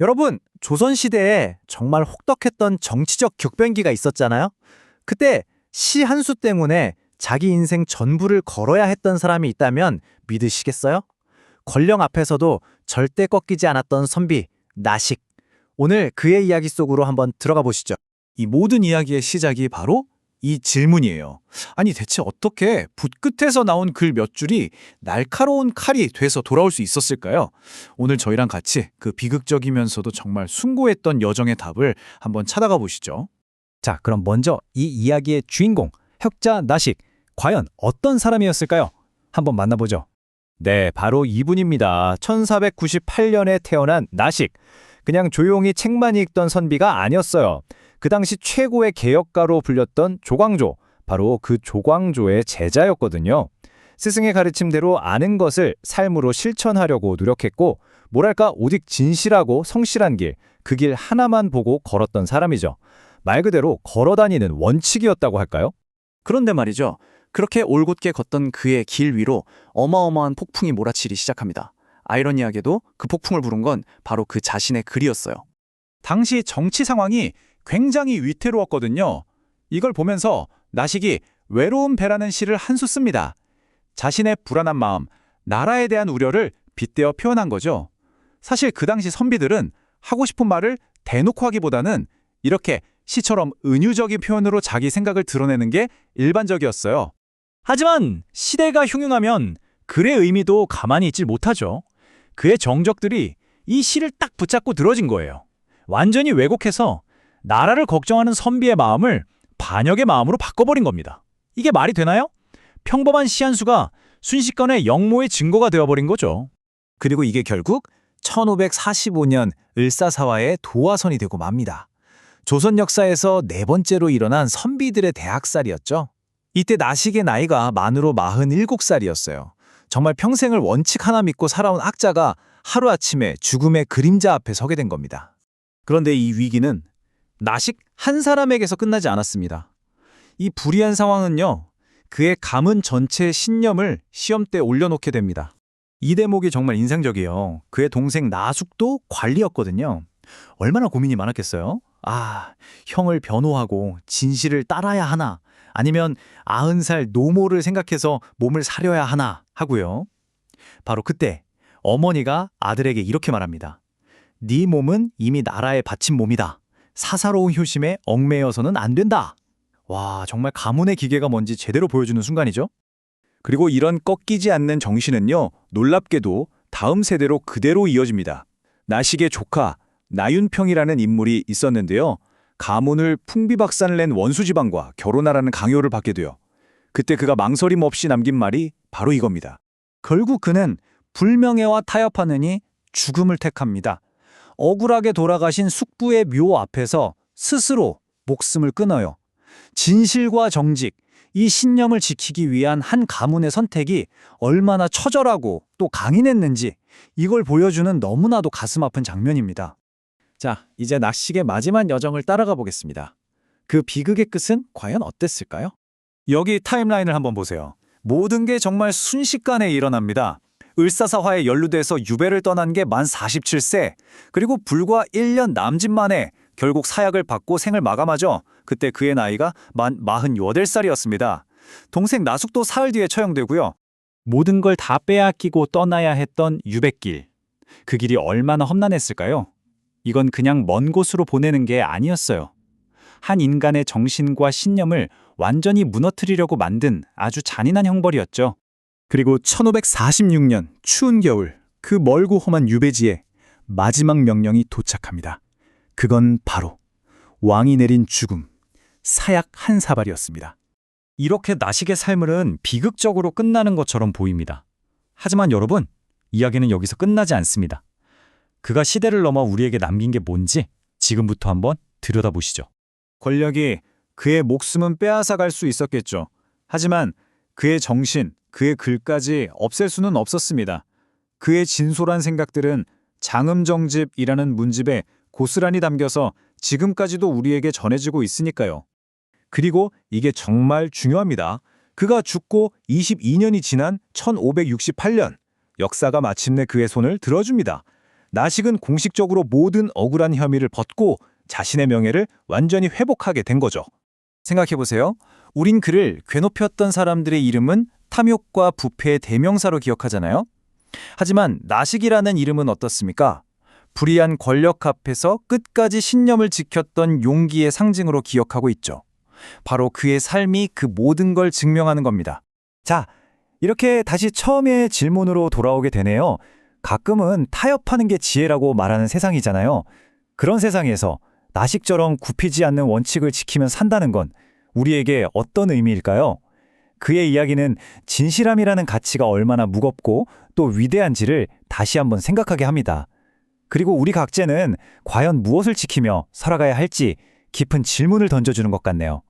여러분, 조선시대에 정말 혹독했던 정치적 격변기가 있었잖아요? 그때 시 한 수 때문에 자기 인생 전부를 걸어야 했던 사람이 있다면 믿으시겠어요? 권력 앞에서도 절대 꺾이지 않았던 선비, 나식. 오늘 그의 이야기 속으로 한번 들어가 보시죠. 이 모든 이야기의 시작이 바로 이 질문이에요. 아니 대체 어떻게 붓끝에서 나온 글 몇 줄이 날카로운 칼이 돼서 돌아올 수 있었을까요? 오늘 저희랑 같이 그 비극적이면서도 정말 숭고했던 여정의 답을 한번 찾아가 보시죠. 자, 그럼 먼저 이 이야기의 주인공, 혁자 나식, 과연 어떤 사람이었을까요? 한번 만나보죠. 네, 바로 이분입니다. 1498년에 태어난 나식. 그냥 조용히 책만 읽던 선비가 아니었어요. 그 당시 최고의 개혁가로 불렸던 조광조, 바로 그 조광조의 제자였거든요. 스승의 가르침대로 아는 것을 삶으로 실천하려고 노력했고, 뭐랄까 오직 진실하고 성실한 길, 그 길 하나만 보고 걸었던 사람이죠. 말 그대로 걸어다니는 원칙이었다고 할까요? 그런데 말이죠. 그렇게 올곧게 걷던 그의 길 위로 어마어마한 폭풍이 몰아치기 시작합니다. 아이러니하게도 그 폭풍을 부른 건 바로 그 자신의 글이었어요. 당시 정치 상황이 굉장히 위태로웠거든요. 이걸 보면서 나식이 외로운 배라는 시를 한 수 씁니다. 자신의 불안한 마음, 나라에 대한 우려를 빗대어 표현한 거죠. 사실 그 당시 선비들은 하고 싶은 말을 대놓고 하기보다는 이렇게 시처럼 은유적인 표현으로 자기 생각을 드러내는 게 일반적이었어요. 하지만 시대가 흉흉하면 글의 의미도 가만히 있질 못하죠. 그의 정적들이 이 시를 딱 붙잡고 들어진 거예요. 완전히 왜곡해서 나라를 걱정하는 선비의 마음을 반역의 마음으로 바꿔버린 겁니다. 이게 말이 되나요? 평범한 시 한 수가 순식간에 역모의 증거가 되어버린 거죠. 그리고 이게 결국 1545년 을사사화의 도화선이 되고 맙니다. 조선 역사에서 네 번째로 일어난 선비들의 대학살이었죠. 이때 나식의 나이가 만으로 47살이었어요. 정말 평생을 원칙 하나 믿고 살아온 악자가 하루아침에 죽음의 그림자 앞에 서게 된 겁니다. 그런데 이 위기는 나식 한 사람에게서 끝나지 않았습니다. 이 불의한 상황은요, 그의 가문 전체의 신념을 시험대에 올려놓게 됩니다. 이 대목이 정말 인상적이에요. 그의 동생 나숙도 관리였거든요. 얼마나 고민이 많았겠어요? 형을 변호하고 진실을 따라야 하나? 아니면 90살 노모를 생각해서 몸을 사려야 하나? 하고요. 바로 그때 어머니가 아들에게 이렇게 말합니다. 네 몸은 이미 나라에 바친 몸이다. 사사로운 효심에 얽매여서는 안 된다. 와, 정말 가문의 기계가 뭔지 제대로 보여주는 순간이죠. 그리고 이런 꺾이지 않는 정신은요, 놀랍게도 다음 세대로 그대로 이어집니다. 나식의 조카 나윤평이라는 인물이 있었는데요. 가문을 풍비박산을 낸 원수지방과 결혼하라는 강요를 받게 돼요. 그때 그가 망설임 없이 남긴 말이 바로 이겁니다. 결국 그는 불명예와 타협하느니 죽음을 택합니다. 억울하게 돌아가신 숙부의 묘 앞에서 스스로 목숨을 끊어요. 진실과 정직, 이 신념을 지키기 위한 한 가문의 선택이 얼마나 처절하고 또 강인했는지 이걸 보여주는 너무나도 가슴 아픈 장면입니다. 자, 이제 나식의 마지막 여정을 따라가 보겠습니다. 그 비극의 끝은 과연 어땠을까요? 여기 타임라인을 한번 보세요. 모든 게 정말 순식간에 일어납니다. 을사사화에 연루돼서 유배를 떠난 게 만 47세, 그리고 불과 1년 남짓 만에 결국 사약을 받고 생을 마감하죠. 그때 그의 나이가 만 48살이었습니다. 동생 나숙도 사흘 뒤에 처형되고요. 모든 걸 다 빼앗기고 떠나야 했던 유배길. 그 길이 얼마나 험난했을까요? 이건 그냥 먼 곳으로 보내는 게 아니었어요. 한 인간의 정신과 신념을 완전히 무너뜨리려고 만든 아주 잔인한 형벌이었죠. 그리고 1546년 추운 겨울, 그 멀고 험한 유배지에 마지막 명령이 도착합니다. 그건 바로 왕이 내린 죽음, 사약 한 사발이었습니다. 이렇게 나식의 삶은 비극적으로 끝나는 것처럼 보입니다. 하지만 여러분, 이야기는 여기서 끝나지 않습니다. 그가 시대를 넘어 우리에게 남긴 게 뭔지 지금부터 한번 들여다보시죠. 권력이 그의 목숨은 빼앗아갈 수 있었겠죠. 하지만 그의 정신, 그의 글까지 없앨 수는 없었습니다. 그의 진솔한 생각들은 장음정집이라는 문집에 고스란히 담겨서 지금까지도 우리에게 전해지고 있으니까요. 그리고 이게 정말 중요합니다. 그가 죽고 22년이 지난 1568년, 역사가 마침내 그의 손을 들어줍니다. 나식은 공식적으로 모든 억울한 혐의를 벗고 자신의 명예를 완전히 회복하게 된 거죠. 생각해보세요. 우린 그를 괴롭혔던 사람들의 이름은 탐욕과 부패의 대명사로 기억하잖아요. 하지만 나식이라는 이름은 어떻습니까? 불의한 권력 앞에서 끝까지 신념을 지켰던 용기의 상징으로 기억하고 있죠. 바로 그의 삶이 그 모든 걸 증명하는 겁니다. 자, 이렇게 다시 처음의 질문으로 돌아오게 되네요. 가끔은 타협하는 게 지혜라고 말하는 세상이잖아요. 그런 세상에서 나식처럼 굽히지 않는 원칙을 지키며 산다는 건 우리에게 어떤 의미일까요? 그의 이야기는 진실함이라는 가치가 얼마나 무겁고 또 위대한지를 다시 한번 생각하게 합니다. 그리고 우리 각자는 과연 무엇을 지키며 살아가야 할지 깊은 질문을 던져주는 것 같네요.